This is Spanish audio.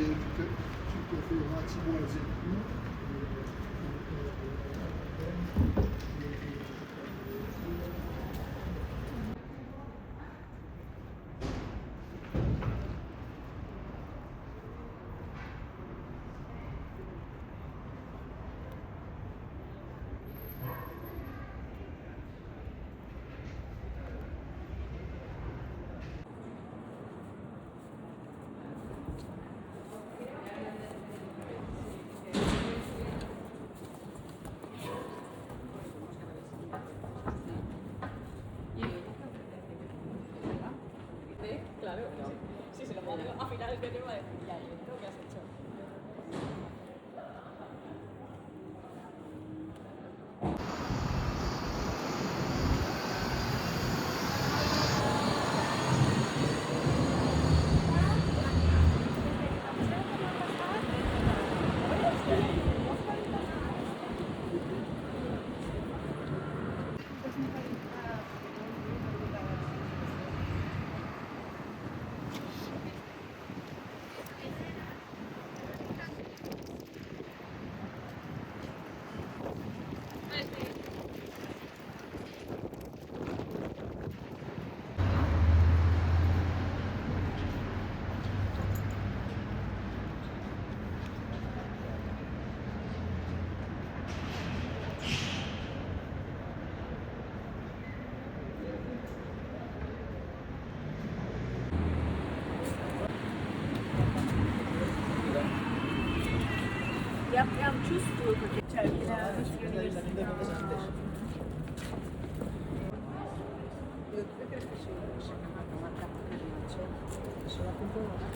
tout à fait relativement exécutif. Claro, sí, se lo pongo a finales de enero va a decir, ya, ¿y esto qué has hecho? Am ciusto perché c'è la università. Io credo che sia una marca per il sono appunto una